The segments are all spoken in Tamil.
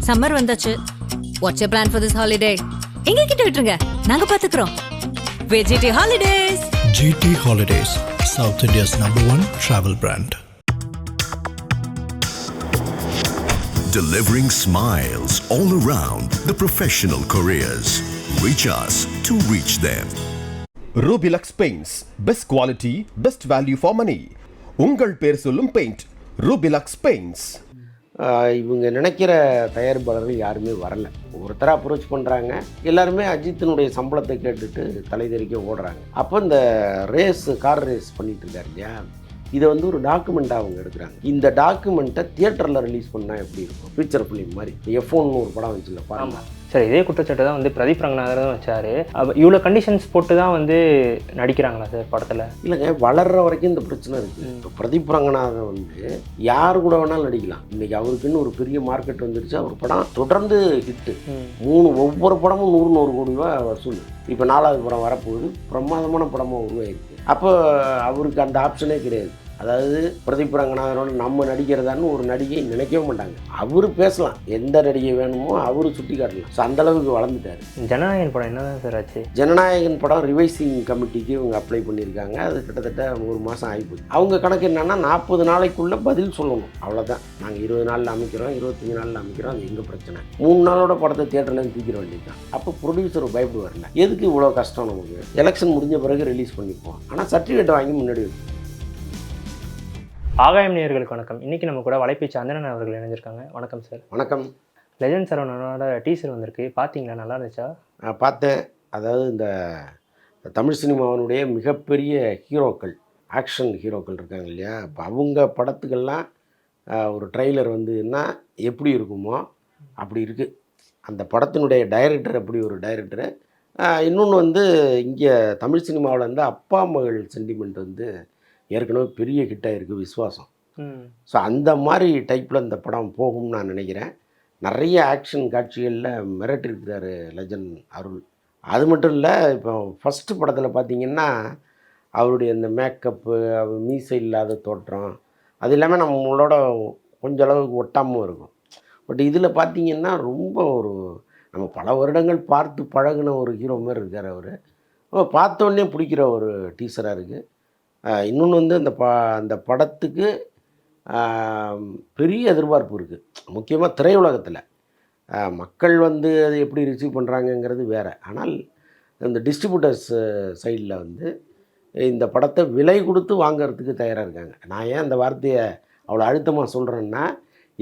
சம்மர் வந்தாச்சு. What's your plan for this holiday? எங்க கிட்ட விட்டுருங்க, நாங்க பாத்துக்கிறோம். VGT Holidays. GT Holidays, South India's #1 travel brand. Delivering smiles all around the professional careers. Reach us to reach them. Rubilux Paints. Best quality, best value for money. உங்கள் பேர் சொல்லும் பெயிண்ட் Rubilux Paints. இவங்க நினைக்கிற தயாரிப்பாளர்கள் யாருமே வரல. ஒருத்தராக அப்ரோச் பண்ணுறாங்க, எல்லாருமே அஜித்தினுடைய சம்பளத்தை கேட்டுட்டு தலைதெறிக்க ஓடுறாங்க. அப்போ இந்த கார் ரேஸ் பண்ணிகிட்டு இருக்காரு இல்லையா, இதை வந்து ஒரு டாக்குமெண்ட்டாக அவங்க எடுக்கிறாங்க. இந்த டாக்குமெண்ட்டை தியேட்டரில் ரிலீஸ் பண்ணால் எப்படி இருக்கும்? ஃபீச்சர் ஃபிலிம் மாதிரி. F1 ஒரு படம் வந்துச்சுல்ல, பாருங்க. சார், இதே குற்றச்சாட்டு தான் வந்து பிரதீப் ரங்கநாதர் தான் வச்சார். இவ்வளோ கண்டிஷன்ஸ் போட்டு தான் வந்து நடிக்கிறாங்களா சார் படத்தில்? இல்லைங்க, வளர்கிற வரைக்கும் இந்த பிரச்சனை இருக்குது. இப்போ பிரதீப் ரங்கநாதன் வந்து யார் கூட வேணாலும் நடிக்கலாம். இன்றைக்கி அவருக்குன்னு ஒரு பெரிய மார்க்கெட் வந்துருச்சு. அவர் படம் தொடர்ந்து ஹிட்டு. ஒவ்வொரு படமும் 100 கோடி ரூபா வசூல். இப்போ 4வது படம் வரப்போகுது, பிரமாதமான படமாக உருவாயிருக்கு. அப்போ அவருக்கு அந்த ஆப்ஷனே கிடையாது. அதாவது பிரதீப் ரங்கநாதனோட நம்ம நடிக்கிறதான்னு ஒரு நடிகை நினைக்கவே மாட்டாங்க. அவர் பேசலாம், எந்த நடிகை வேணுமோ அவர் சுட்டி காட்டலாம். ஸோ அந்தளவுக்கு வளர்ந்துட்டார். ஜனநாயகன் படம் என்ன தான் சார் ஆச்சு? ஜனநாயகன் படம் ரிவைசிங் கமிட்டிக்கு இவங்க அப்ளை பண்ணியிருக்காங்க. அது கிட்டத்தட்ட 1 மாதம் ஆகிப்போச்சு. அவங்க கணக்கு என்னென்னா 40 நாளைக்குள்ளே பதில் சொல்லணும், அவ்வளோதான். நாங்கள் 20 நாளில் அமைக்கிறோம், 25 நாளில் அமைக்கிறோம், அது எங்கள் பிரச்சனை. 3 நாளோட படத்தை தியேட்டர்லேருந்து தூக்கிற வேண்டியது தான். அப்போ ப்ரொடியூசர் பயப்படுவார்ல, எதுக்கு இவ்வளோ கஷ்டம் நமக்கு, எலெக்ஷன் முடிஞ்ச பிறகு ரிலீஸ் பண்ணிப்போம், ஆனால் சர்டிஃபிகேட் வாங்கி முன்னாடி வைப்போம். ஆகாயம் நேயர்களுக்கு வணக்கம். இன்றைக்கி நம்ம கூட வலைப்பேச்சு அந்தணன் அவர்கள் இணைஞ்சிருக்காங்க. வணக்கம் சார். வணக்கம். லெஜண்ட் சரவணனோட டீசர் வந்திருக்கு, பார்த்தீங்களா? நல்லா இருந்துச்சா? நான் பார்த்தேன். அதாவது இந்த தமிழ் சினிமாவினுடைய மிகப்பெரிய ஹீரோக்கள், ஆக்ஷன் ஹீரோக்கள் இருக்காங்க இல்லையா, இப்போ அவங்க படத்துக்கெல்லாம் ஒரு ட்ரெய்லர் வந்துன்னா எப்படி இருக்குமோ அப்படி இருக்குது. அந்த படத்தினுடைய டைரக்டர் அப்படி ஒரு டைரக்டரு. இன்னொன்று வந்து இங்கே தமிழ் சினிமாவில் வந்து அப்பா மகள் சென்டிமெண்ட் வந்து ஏற்கனவே பெரிய ஹிட்டாக இருக்குது, விஸ்வாசம். ஸோ அந்த மாதிரி டைப்பில் இந்த படம் போகும்னு நான் நினைக்கிறேன். நிறைய ஆக்ஷன் காட்சிகளில் மிரட்டிருக்கிறாரு லெஜண்ட் அருள். அது மட்டும் இல்லை, இப்போ ஃபஸ்ட்டு படத்தில் பார்த்திங்கன்னா அவருடைய இந்த மேக்கப்பு, அவர் மீசை இல்லாத தோற்றம், அது இல்லாமல் நம்மளோட கொஞ்சம் அளவுக்கு ஒட்டாமல் இருக்கும். பட் இதில் பார்த்திங்கன்னா ரொம்ப ஒரு நம்ம பல வருடங்கள் பார்த்து பழகின ஒரு ஹீரோ மாதிரி இருக்கார் அவர். பார்த்தோன்னே பிடிக்கிற ஒரு டீசராக இருக்குது. இன்னொன்று வந்து அந்த படத்துக்கு பெரிய எதிர்பார்ப்பு இருக்குது, முக்கியமாக திரையுலகத்தில். மக்கள் வந்து அதை எப்படி ரிசீவ் பண்ணுறாங்கங்கிறது வேறு. ஆனால் இந்த டிஸ்ட்ரிபியூட்டர்ஸ் சைடில் வந்து இந்த படத்தை விலை கொடுத்து வாங்கிறதுக்கு தயாராக இருக்காங்க. நான் ஏன் அந்த வார்த்தையை அவ்வளோ அழுத்தமாக சொல்கிறேன்னா,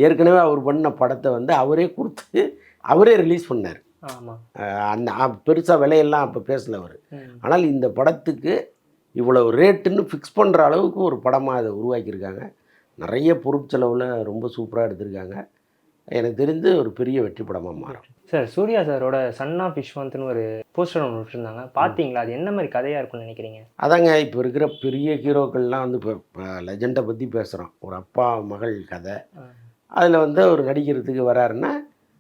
ஏற்கனவே அவர் பண்ண படத்தை வந்து அவரே கொடுத்து அவரே ரிலீஸ் பண்ணார். அந்த பெருசாக விலையெல்லாம் அப்போ பேசல அவர். ஆனால் இந்த படத்துக்கு இவ்வளோ ரேட்டுன்னு ஃபிக்ஸ் பண்ணுற அளவுக்கு ஒரு படமாக அதை உருவாக்கியிருக்காங்க. நிறைய பொருட்செலவில் ரொம்ப சூப்பராக எடுத்திருக்காங்க. எனக்கு தெரிந்து ஒரு பெரிய வெற்றி படமாக மாறும். சார், சூர்யா சாரோட சன் ஆஃப் விஸ்வந்த்னு ஒரு போஸ்டர் ஒன்று விட்டுருந்தாங்க, பார்த்தீங்களா? அது என்ன மாதிரி கதையாக இருக்கும்னு நினைக்கிறீங்க? அதாங்க, இப்போ இருக்கிற பெரிய ஹீரோக்கள்லாம் வந்து இப்போ லெஜெண்டை பற்றி பேசுகிறோம். ஒரு அப்பா மகள் கதை. அதில் வந்து அவர் நடிக்கிறதுக்கு வராருன்னா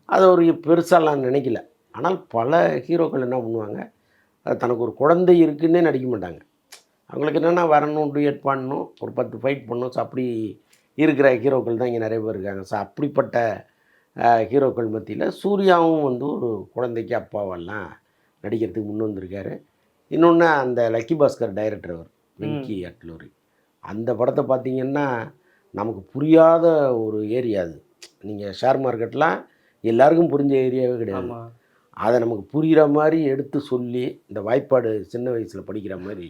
அதை ஒரு பெருசாலாம் நினைக்கல. ஆனால் பல ஹீரோக்கள் என்ன பண்ணுவாங்க, அது தனக்கு ஒரு குழந்தை இருக்குன்னே நடிக்க மாட்டாங்க. அவங்களுக்கு என்னென்னா வரணும், டூயட் பண்ணணும், ஒரு 10 ஃபைட் பண்ணணும். ஸோ அப்படி இருக்கிற ஹீரோக்கள் தான் இங்கே நிறைய பேர் இருக்காங்க. ஸோ அப்படிப்பட்ட ஹீரோக்கள் மத்தியில் சூர்யாவும் வந்து ஒரு குழந்தைக்கு அப்பாவெல்லாம் நடிக்கிறதுக்கு முன் வந்திருக்காரு. இன்னொன்று அந்த லக்கி பாஸ்கர் டைரக்டர், அவர் வெங்கி அட்லூரி. அந்த படத்தை பார்த்திங்கன்னா நமக்கு புரியாத ஒரு ஏரியா அது. நீங்கள் ஷேர் மார்க்கெட்லாம் எல்லாருக்கும் புரிஞ்ச ஏரியாவே கிடையாது. அதை நமக்கு புரிகிற மாதிரி எடுத்து சொல்லி, இந்த வாய்ப்பாடு சின்ன வயசில் படிக்கிற மாதிரி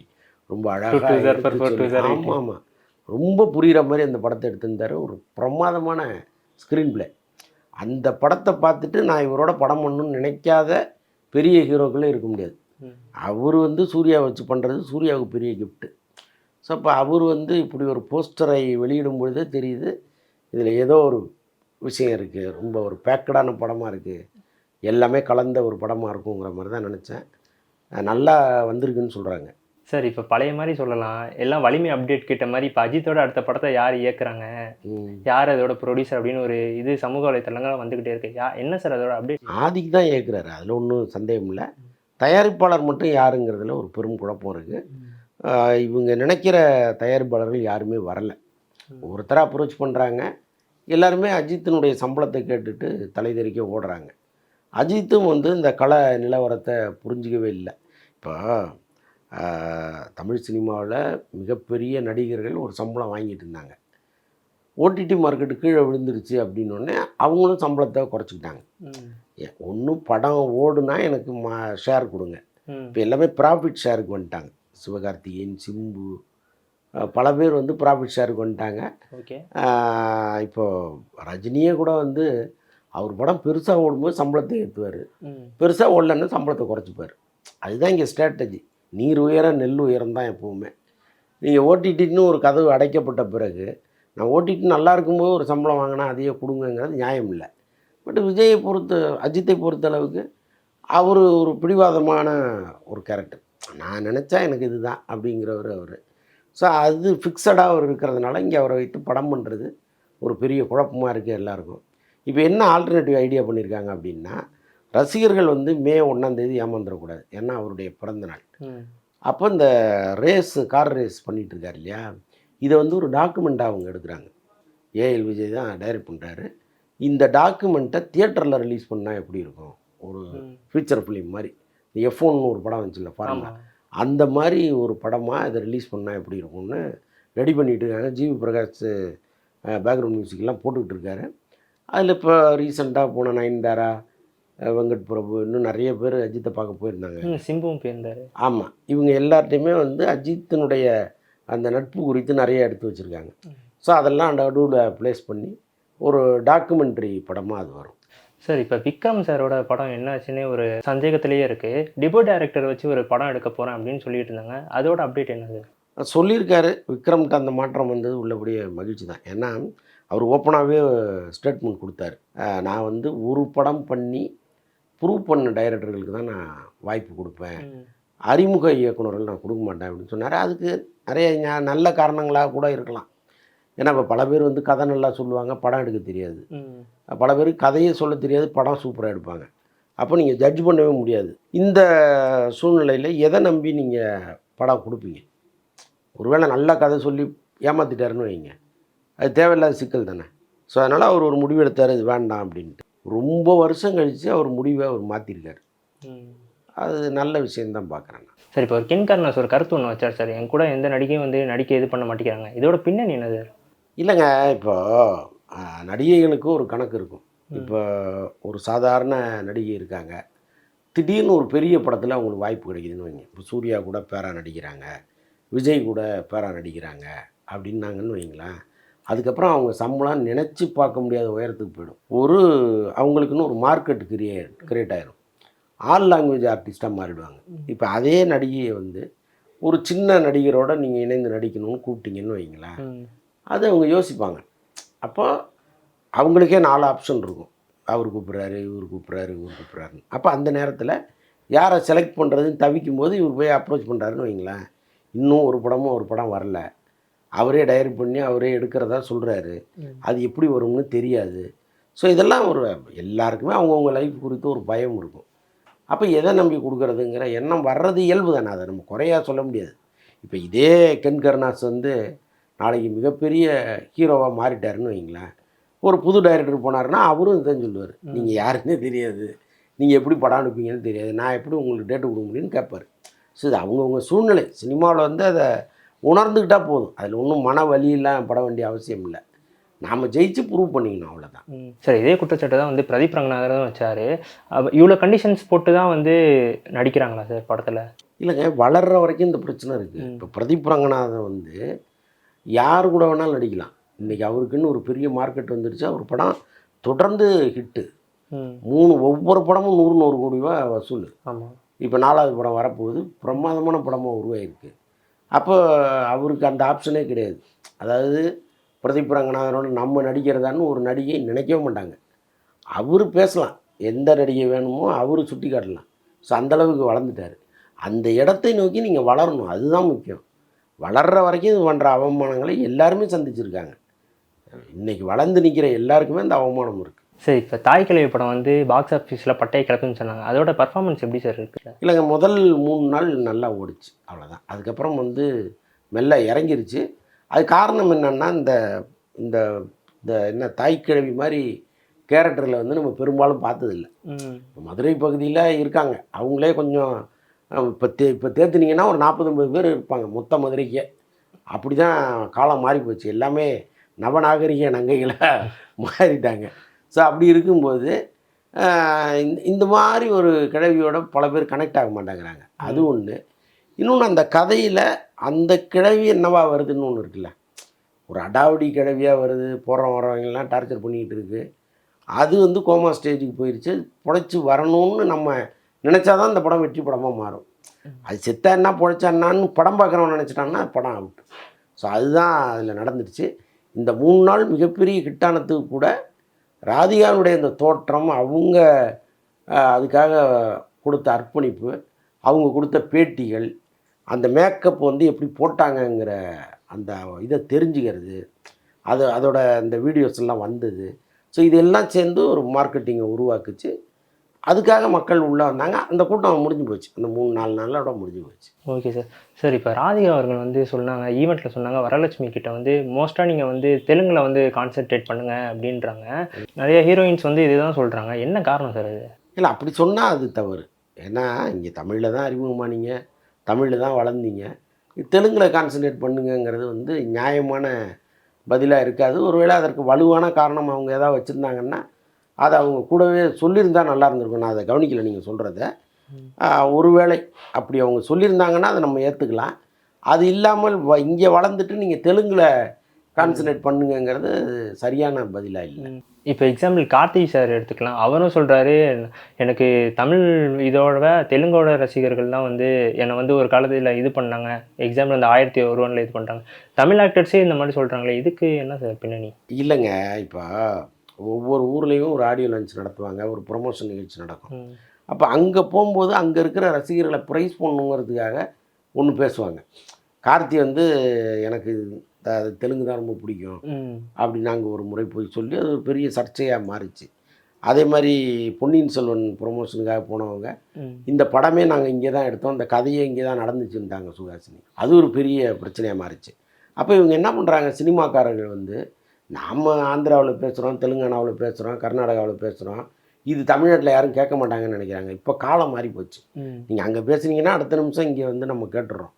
ரொம்ப அழகாக, ஆமாம் ரொம்ப புரிகிற மாதிரி அந்த படத்தை எடுத்திருந்தார். ஒரு பிரமாதமான ஸ்க்ரீன் பிளே. அந்த படத்தை பார்த்துட்டு நான் இவரோட படம் பண்ணணும்னு நினைக்காத பெரிய ஹீரோக்களே இருக்க முடியாது. அவர் வந்து சூர்யா வச்சு பண்ணுறது சூர்யாவுக்கு பெரிய கிஃப்ட்டு. ஸோ அப்போ அவர் வந்து இப்படி ஒரு போஸ்டரை வெளியிடும் பொழுதே தெரியுது இதில் ஏதோ ஒரு விஷயம் இருக்குது, ரொம்ப ஒரு பேக்கடான படமாக இருக்குது, எல்லாமே கலந்த ஒரு படமாக இருக்குங்கிற மாதிரி தான் நினச்சேன். நல்லா வந்திருக்குன்னு சொல்கிறாங்க. சார், இப்போ பழைய மாதிரி சொல்லலாம், எல்லாம் வலிமை அப்டேட் கிட்ட மாதிரி இப்போ அஜித்தோட அடுத்த படத்தை யார் இயக்குறாங்க, யார் அதோட ப்ரொடியூசர் அப்படின்னு ஒரு இது சமூக வலைத்தளங்கள் வந்துக்கிட்டே இருக்கு. என்ன சார் அதோட அப்டேட்? ஆதிக்கு தான் இயக்குறாரு, அதில் ஒன்றும் சந்தேகம் இல்லை. தயாரிப்பாளர் மட்டும் யாருங்கிறதுல ஒரு பெரும் குழப்பம் இருக்குது. இவங்க நினைக்கிற தயாரிப்பாளர்கள் யாருமே வரலை. ஒருத்தராக அப்ரோச் பண்ணுறாங்க, எல்லாருமே அஜித்தினுடைய சம்பளத்தை கேட்டுட்டு தலைதெறிக்க ஓடுறாங்க. அஜித்தும் வந்து இந்த கலை நிலவரத்தை புரிஞ்சிக்கவே இல்லை. இப்போ தமிழ் சினிமாவில் மிகப்பெரிய நடிகர்கள் ஒரு சம்பளம் வாங்கிட்டு இருந்தாங்க. ஓடிடி மார்க்கெட்டு கீழே விழுந்துருச்சு அப்படின்னோடனே அவங்களும் சம்பளத்தை குறைச்சிக்கிட்டாங்க. ஒன்றும் படம் ஓடுனா எனக்கு ஷேர் கொடுங்க. இப்போ எல்லாமே ப்ராஃபிட் ஷேருக்கு வந்துட்டாங்க. சிவகார்த்திகேயன், சிம்பு, பல பேர் வந்து ப்ராஃபிட் ஷேருக்கு வந்துட்டாங்க. ஓகே. இப்போது ரஜினியே கூட வந்து அவர் படம் பெருசாக ஓடும்போது சம்பளத்தை ஏற்றுவார், பெருசாக ஓடலன்னா சம்பளத்தை குறைச்சிப்பார். அதுதான் இங்கே ஸ்ட்ராட்டஜி. நீர் உயர நெல் உயரம் தான் எப்போவுமே. நீங்கள் ஓடிடின்னு ஒரு கதவு அடைக்கப்பட்ட பிறகு நான் ஓடிடி நல்லா இருக்கும்போது ஒரு சம்பளம் வாங்கினா அதையே கொடுங்கிறது நியாயம் இல்லை. பட் விஜயை அஜித்தை பொறுத்தளவுக்கு அவர் ஒரு பிடிவாதமான ஒரு கேரக்டர். நான் நினச்சா எனக்கு இதுதான் அப்படிங்கிறவர் அவர். ஸோ அது ஃபிக்ஸடாக அவர் இருக்கிறதுனால இங்கே அவரை வைத்து படம் பண்ணுறது ஒரு பெரிய குழப்பமாக இருக்குது எல்லாருக்கும். இப்போ என்ன ஆல்டர்னேட்டிவ் ஐடியா பண்ணியிருக்காங்க அப்படின்னா, ரசிகர்கள் வந்து மே 1 ஏமாந்துடக்கூடாது, ஏன்னா அவருடைய பிறந்த நாள். அப்போ இந்த கார் ரேஸ் பண்ணிகிட்டு இருக்கார் இல்லையா, இதை வந்து ஒரு டாக்குமெண்ட்டாக அவங்க எடுக்கிறாங்க. ஏஎல் விஜய் தான் டைரக்ட் பண்ணுறாரு. இந்த டாக்குமெண்ட்டை தியேட்டரில் ரிலீஸ் பண்ணால் எப்படி இருக்கும், ஒரு ஃபீச்சர் ஃபிலிம் மாதிரி. F1 ஒரு படம் வந்துச்சுல்ல பாருங்கள், அந்த மாதிரி ஒரு படமாக இதை ரிலீஸ் பண்ணால் எப்படி இருக்கும்னு ரெடி பண்ணிகிட்டு இருக்காங்க. ஜிவி பிரகாஷ் பேக்ரவுண்ட் மியூசிக்லாம் போட்டுக்கிட்டு இருக்காரு. அதில் இப்போ ரீசெண்டாக போன நயன்தாரா, வெங்கட் பிரபு, இன்னும் நிறைய பேர் அஜித்தை பார்க்க போயிருந்தாங்க. சிம்புவும் போயிருந்தார். ஆமாம், இவங்க எல்லார்ட்டையுமே வந்து அஜித்தினுடைய அந்த நட்பு குறித்து நிறைய எடுத்து வச்சுருக்காங்க. ஸோ அதெல்லாம் நடுவில் ப்ளேஸ் பண்ணி ஒரு டாக்குமெண்ட்ரி படமாக அது வரும். சார், இப்போ விக்ரம் சாரோட படம் என்னாச்சுன்னே ஒரு சந்தேகத்திலேயே இருக்குது. டிபோ டைரக்டர் வச்சு ஒரு படம் எடுக்க போகிறேன் அப்படின்னு சொல்லிட்டு இருந்தாங்க. அதோட அப்டேட் என்னது? சொல்லியிருக்காரு. விக்ரம்கிட்ட அந்த மாற்றம் வந்தது உள்ளபடியே மகிழ்ச்சி தான். ஏன்னா அவர் ஓப்பனாகவே ஸ்டேட்மெண்ட் கொடுத்தாரு. நான் வந்து ஒரு படம் பண்ணி ப்ரூவ் பண்ண டைரக்டர்களுக்கு தான் நான் வாய்ப்பு கொடுப்பேன், அறிமுக இயக்குநர்கள் நான் கொடுக்க மாட்டேன் அப்படின்னு சொன்னார். அதுக்கு நிறைய நல்ல காரணங்களாக கூட இருக்கலாம். ஏன்னா இப்போ பல பேர் வந்து கதை நல்லா சொல்லுவாங்க, படம் எடுக்க தெரியாது. பல பேருக்கு கதையே சொல்ல தெரியாது, படம் சூப்பராக எடுப்பாங்க. அப்போ நீங்கள் ஜட்ஜ் பண்ணவே முடியாது. இந்த சூழ்நிலையில் எதை நம்பி நீங்கள் படம் கொடுப்பீங்க? ஒருவேளை நல்ல கதை சொல்லி ஏமாற்றிட்டாருன்னு வைங்க, அது தேவையில்லாத சிக்கல் தானே. ஸோ அதனால் அவர் ஒரு முடிவு எடுத்தார், இது வேண்டாம் அப்படின்ட்டு. ரொம்ப வருஷம் கழித்து அவர் முடிவை அவர் மாற்றிருக்கார். அது நல்ல விஷயந்தான் பார்க்குறேன் நான். சார், இப்போ ஒரு கின் கார்னஸ் ஒரு கருத்து ஒன்று வச்சார் சார், என் கூட எந்த நடிகையும் வந்து நடிக்க இது பண்ண மாட்டேங்கிறாங்க, இதோட பின்னணி என்னது? இல்லைங்க, இப்போ நடிகைகளுக்கு ஒரு கணக்கு இருக்கும். இப்போ ஒரு சாதாரண நடிகை இருக்காங்க, திடீர்னு ஒரு பெரிய படத்தில் அவங்களுக்கு வாய்ப்பு கிடைக்குதுன்னு வைங்க. இப்போ சூர்யா கூட பேரா நடிக்கிறாங்க, விஜய் கூட பேரா நடிக்கிறாங்க அப்படின்னாங்கன்னு வைங்களேன். அதுக்கப்புறம் அவங்க சம்பளம் நினச்சி பார்க்க முடியாத உயரத்துக்கு போயிடும். அவங்களுக்குன்னு ஒரு மார்க்கெட் கிரியேட் ஆகிடும். ஆல் லாங்குவேஜ் ஆர்டிஸ்ட்டாக மாறிடுவாங்க. இப்போ அதே நடிகையை வந்து ஒரு சின்ன நடிகரோட நீங்கள் இணைந்து நடிக்கணும்னு கூப்பிட்டீங்கன்னு வைங்களேன், அது அவங்க யோசிப்பாங்க. அப்போ அவங்களுக்கே 4 ஆப்ஷன் இருக்கும். அவர் கூப்பிட்றாரு, இவர் கூப்பிட்றாரு, இவர் கூப்பிட்றாருன்னு. அப்போ அந்த நேரத்தில் யாரை செலக்ட் பண்ணுறதுன்னு தவிக்கும் போது இவர் போய் அப்ரோச் பண்ணுறாருன்னு வைங்களேன். இன்னும் ஒரு படம் வரல, அவரே டைரக்ட் பண்ணி அவரே எடுக்கிறதா சொல்கிறாரு. அது எப்படி வரும்னு தெரியாது. ஸோ இதெல்லாம் எல்லாருக்குமே அவங்கவுங்க லைஃப் குறித்து ஒரு பயம் இருக்கும். அப்போ எதை நம்பி கொடுக்குறதுங்கிற எண்ணம் வர்றது இயல்பு தானே, அதை நம்ம குறையாக சொல்ல முடியாது. இப்போ இதே கென் கருணாஸ் வந்து நாளைக்கு மிகப்பெரிய ஹீரோவாக மாறிட்டாருன்னு வைங்களேன், ஒரு புது டைரக்டர் போனாருன்னா அவரும் இதுதான் சொல்லுவார், நீங்கள் யாருன்னே தெரியாது, நீங்கள் எப்படி படம் அனுப்பீங்கன்னு தெரியாது, நான் எப்படி உங்களுக்கு டேட்டு கொடுக்க முடியும்னு கேட்பார். ஸோ இது அவங்கவுங்க சூழ்நிலை. சினிமாவில் வந்து அதை உணர்ந்துக்கிட்டால் போதும், அதில் ஒன்றும் மன வலியெல்லாம் பட வேண்டிய அவசியம் இல்லை. நாம் ஜெயிச்சு ப்ரூவ் பண்ணிக்கணும், அவ்வளோதான். சார், இதே குற்றச்சாட்டு தான் வந்து பிரதீப் ரங்கநாதர் தான் வச்சார். இவ்வளோ கண்டிஷன்ஸ் போட்டு தான் வந்து நடிக்கிறாங்களா சார் படத்தில்? இல்லைங்க, வளர்கிற வரைக்கும் இந்த பிரச்சனை இருக்குது. இப்போ பிரதீப் ரங்கநாதன் வந்து யார் கூட வேணாலும் நடிக்கலாம். இன்றைக்கி அவருக்குன்னு ஒரு பெரிய மார்க்கெட் வந்துடுச்சு. அவர் படம் தொடர்ந்து ஹிட்டு, ஒவ்வொரு படமும் 100 கோடி ரூபா வசூல். ஆமாம். இப்போ 4வது படம் வரப்போகுது, பிரமாதமான படமாக உருவாகிருக்கு. அப்போ அவருக்கு அந்த ஆப்ஷனே கிடையாது. அதாவது பிரதீப் ரங்கநாதனோட நம்ம நடிக்கிறதான்னு ஒரு நடிகை நினைக்கவே மாட்டாங்க. அவர் பேசலாம், எந்த நடிகை வேணுமோ அவர் சுட்டி காட்டலாம். ஸோ அந்தளவுக்கு வளர்ந்துட்டார். அந்த இடத்தை நோக்கி நீங்கள் வளரணும், அதுதான் முக்கியம். வளர்கிற வரைக்கும் இது பண்ணுற அவமானங்களை எல்லாருமே சந்திச்சிருக்காங்க. இன்றைக்கி வளர்ந்து நிற்கிற எல்லாருக்குமே அந்த அவமானம் இருக்குது. சரி, இப்போ தாய் கிழவி படம் வந்து பாக்ஸ் ஆஃபீஸில் பட்டையை கிளப்புன்னு சொன்னாங்க, அதோட பர்ஃபார்மன்ஸ் எப்படி சார் இருக்குது? இல்லைங்க, முதல் 3 நாள் நல்லா ஓடிச்சு, அவ்வளோதான். அதுக்கப்புறம் வந்து மெல்ல இறங்கிருச்சு. அது காரணம் என்னென்னா, இந்த இந்த என்ன தாய்க்கிழவி மாதிரி கேரக்டரில் வந்து நம்ம பெரும்பாலும் பார்த்ததில்ல. மதுரை பகுதியில் இருக்காங்க, அவங்களே கொஞ்சம் இப்போ தேர்த்துனீங்கன்னா ஒரு 40-50 பேர் இருப்பாங்க மொத்த மதுரைக்கே. அப்படி தான் காலம் மாறி போச்சு, எல்லாமே நவநாகரிக நங்கைகளாக மாறிட்டாங்க. ஸோ அப்படி இருக்கும்போது இந்த மாதிரி ஒரு கிழவியோட பல பேர் கனெக்ட் ஆக மாட்டேங்கிறாங்க, அது ஒன்று. இன்னொன்று, அந்த கதையில் அந்த கிழவி என்னவா வருதுன்னு ஒன்று இருக்குல்ல, ஒரு அடாவடி கிழவியாக வருது, வரவங்கெல்லாம் டார்ச்சர் பண்ணிக்கிட்டு இருக்குது. அது வந்து கோமா ஸ்டேஜுக்கு போயிடுச்சு. பொழைச்சி வரணும்னு நம்ம நினச்சாதான் இந்த படம் வெற்றி படமாக மாறும். அது செத்தா என்ன பொழைச்சா என்னான்னு படம் பார்க்குறவன் நினச்சிட்டான்னா படம் அவுட். ஸோ அதுதான் அதில் நடந்துடுச்சு. இந்த 3 நாள் மிகப்பெரிய ஹிட்டானத்துக்கு கூட ராதிகாவுடைய இந்த தோற்றம், அவங்க அதுக்காக கொடுத்த அர்ப்பணிப்பு, அவங்க கொடுத்த பேட்டிகள், அந்த மேக்கப் வந்து எப்படி போட்டாங்கங்கிற அந்த இதை தெரிஞ்சுக்கிறது, அதோட அந்த வீடியோஸ் எல்லாம் வந்தது. ஸோ இதெல்லாம் சேர்ந்து ஒரு மார்க்கெட்டிங்கை உருவாக்குச்சு. அதுக்காக மக்கள் உள்ளே வந்தாங்க. அந்த கூட்டம் முடிஞ்சு போச்சு, அந்த 3-4 நாளோட முடிஞ்சு போச்சு. Okay sir. சார், இப்போ ராதிகா அவர்கள் வந்து சொன்னாங்க, ஈவெண்ட்டில் சொன்னாங்க, வரலட்சுமி கிட்ட வந்து மோஸ்ட்டாக நீங்கள் வந்து தெலுங்கில் வந்து கான்சென்ட்ரேட் பண்ணுங்கள் அப்படின்றாங்க. நிறைய ஹீரோயின்ஸ் வந்து இதுதான் சொல்கிறாங்க. என்ன காரணம் சார் அது? இல்லை, அப்படி சொன்னால் அது தவறு. ஏன்னா இங்கே தமிழில் தான் அறிமுகமானீங்க, தமிழில் தான் வளர்ந்தீங்க, தெலுங்கில் கான்சன்ட்ரேட் பண்ணுங்கிறது வந்து நியாயமான பதிலாக இருக்காது. ஒருவேளை அதற்கு வலுவான காரணம் அவங்க ஏதாவது வச்சுருந்தாங்கன்னா அதை அவங்க கூடவே சொல்லியிருந்தால் நல்லா இருந்திருக்கும். நான் அதை கவனிக்கலை நீங்கள் சொல்கிறத. ஒருவேளை அப்படி அவங்க சொல்லியிருந்தாங்கன்னா அதை நம்ம ஏற்றுக்கலாம். அது இல்லாமல் இங்கே வளர்ந்துட்டு நீங்கள் தெலுங்கில் கான்சன்ட்ரேட் பண்ணுங்கிறது சரியான பதிலாக இல்லை. இப்போ எக்ஸாம்பிள் கார்த்திக் சார் எடுத்துக்கலாம். அவரும் சொல்கிறாரு, எனக்கு தமிழ் இதோட தெலுங்கோட ரசிகர்கள் தான் வந்து என்னை வந்து ஒரு காலத்தில் இது பண்ணாங்க. எக்ஸாம்பிள் அந்த 1001 இது பண்ணுறாங்க. தமிழ் ஆக்டர்ஸே இந்த மாதிரி சொல்கிறாங்களே, இதுக்கு என்ன சார் பின்னணி? இல்லைங்க, இப்போ ஒவ்வொரு ஊர்லேயும் ஒரு ஆடியோ லான்ச் நடத்துவாங்க, ஒரு ப்ரொமோஷன் நிகழ்ச்சி நடக்கும். அப்போ அங்கே போகும்போது அங்கே இருக்கிற ரசிகர்களை ப்ரைஸ் பண்ணுங்கிறதுக்காக ஒன்று பேசுவாங்க. கார்த்தி வந்து எனக்கு தெலுங்கு தான் ரொம்ப பிடிக்கும் அப்படி நாங்கள் ஒரு முறை போய் சொல்லி அது ஒரு பெரிய சர்ச்சையாக மாறிச்சு. அதே மாதிரி பொன்னியின் செல்வன் ப்ரொமோஷனுக்காக போனவங்க, இந்த படமே நாங்கள் இங்கே தான் எடுத்தோம், இந்த கதையே இங்கே தான் நடந்துச்சுன்ட்டாங்க சுஹாசினி. அது ஒரு பெரிய பிரச்சனையாக மாறிச்சு. அப்போ இவங்க என்ன பண்ணுறாங்க, சினிமாக்காரர்கள் வந்து நாம் ஆந்திராவில் பேசுகிறோம், தெலுங்கானாவில் பேசுகிறோம், கர்நாடகாவில் பேசுகிறோம், இது தமிழ்நாட்டில் யாரும் கேட்க மாட்டாங்கன்னு நினைக்கிறாங்க. இப்போ காலம் மாறி போச்சு. நீங்கள் அங்கே பேசுனீங்கன்னா அடுத்த நிமிஷம் இங்கே வந்து நம்ம கேட்டுடுறோம்.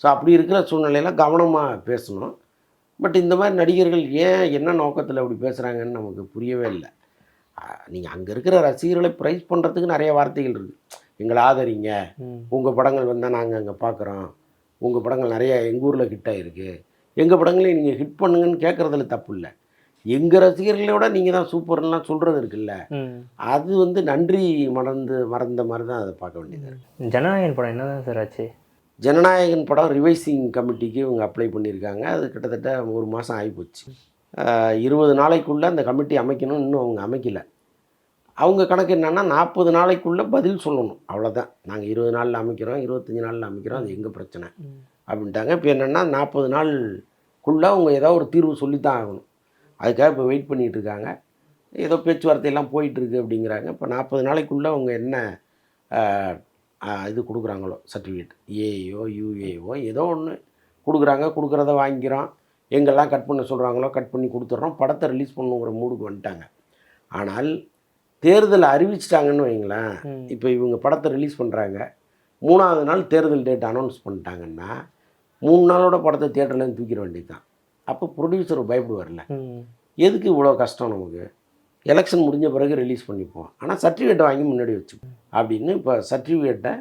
ஸோ அப்படி இருக்கிற சூழ்நிலையில் கவனமாக பேசணும். பட் இந்த மாதிரி நடிகர்கள் ஏன் என்ன நோக்கத்தில் அப்படி பேசுகிறாங்கன்னு நமக்கு புரியவே இல்லை. நீங்கள் அங்கே இருக்கிற ரசிகர்களை ப்ரைஸ் பண்ணுறதுக்கு நிறைய வார்த்தைகள் இருக்குது. எங்களை ஆதரிங்க, உங்கள் படங்கள் வந்தால் நாங்கள் அங்கே பார்க்குறோம், உங்கள் படங்கள் நிறைய எங்கள் ஊரில் ஹிட் ஆகிருக்கு, எங்கள் படங்களையும் நீங்கள் ஹிட் பண்ணுங்கன்னு கேட்குறதுல தப்பு இல்லை. எங்கள் ரசிகர்களோட நீங்கள் தான் சூப்பர்லாம் சொல்கிறது இருக்குல்ல, அது வந்து நன்றி மறந்த மாதிரி தான் அதை பார்க்க வேண்டியது. ஜனநாயகன் படம் என்ன தான் சார் ஆச்சு? ஜனநாயகன் படம் ரிவைசிங் கமிட்டிக்கு இவங்க அப்ளை பண்ணியிருக்காங்க. அது கிட்டத்தட்ட 1 மாதம் ஆகிப்போச்சு. 20 நாளைக்குள்ளே அந்த கமிட்டி அமைக்கணும், இன்னும் அவங்க அமைக்கலை. அவங்க கணக்கு என்னென்னா 40 நாளைக்குள்ளே பதில் சொல்லணும், அவ்வளோதான். நாங்கள் 20 நாளில் அமைக்கிறோம், 25 நாளில் அமைக்கிறோம், அது எங்கள் பிரச்சனை அப்படின்ட்டாங்க. இப்போ என்னென்னா 40 நாளுக்குள்ளே அவங்க ஏதாவது ஒரு தீர்வு சொல்லித்தான் ஆகணும். அதுக்காக இப்போ வெயிட் பண்ணிகிட்டு இருக்காங்க. ஏதோ பேச்சுவார்த்தையெல்லாம் போயிட்டுருக்கு அப்படிங்கிறாங்க. இப்போ 40 நாளைக்குள்ளே அவங்க என்ன இது கொடுக்குறாங்களோ, சர்டிஃபிகேட் ஏஏஓ யூஏஓ ஏதோ ஒன்று கொடுக்குறாங்க, கொடுக்குறத வாங்கிக்கிறோம். எங்கெல்லாம் கட் பண்ண சொல்கிறாங்களோ கட் பண்ணி கொடுத்துட்றோம். படத்தை ரிலீஸ் பண்ணுங்கிற மூடுக்கு வந்துட்டாங்க. ஆனால் தேர்தல் அறிவிச்சிட்டாங்கன்னு வைங்களேன், இப்போ இவங்க படத்தை ரிலீஸ் பண்ணுறாங்க, 3ஆவது நாள் தேர்தல் டேட் அனௌன்ஸ் பண்ணிட்டாங்கன்னா 3 நாளோட படத்தை தியேட்டர்லேருந்து தூக்கிட வேண்டியது தான். அப்போ ப்ரொடியூசர் பயப்படுவார்ல, எதுக்கு இவ்வளோ கஷ்டம் நமக்கு, எலெக்ஷன் முடிஞ்ச பிறகு ரிலீஸ் பண்ணிப்போம், ஆனால் சர்டிஃபிகேட்டை வாங்கி முன்னாடி வச்சுப்போம் அப்படின்னு இப்போ சர்டிஃபிகேட்டை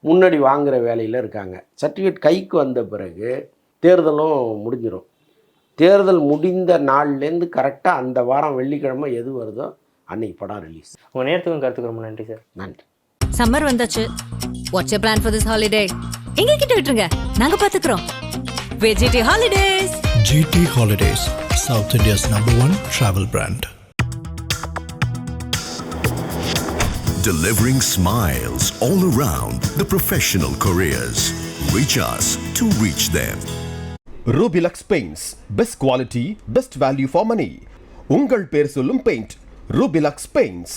முன்னாடி வாங்குகிற வேலையில் இருக்காங்க. சர்டிஃபிகேட் கைக்கு வந்த பிறகு தேர்தலும் முடிஞ்சிடும். தேர்தல் முடிந்த நாள்லேருந்து கரெக்டாக அந்த வாரம் வெள்ளிக்கிழமை எது வருதோ அன்னைக்கு படம் ரிலீஸ். உங்கள் நேரத்துக்கும் கருத்துக்கு ரொம்ப நன்றி சார். நன்றி. சம்மர் வந்தாச்சு. What's your plan for this holiday? எங்க கிட்ட விட்டுருங்க, நாங்க பாத்துக்கிறோம். VGT Holidays. GT Holidays, South India's #1 travel brand. Delivering smiles all around the professional careers. Reach us to reach them. Rubilux Paints, best quality, best value for money. உங்கள் பேர் சொல்லும் பெயிண்ட் Rubilux Paints.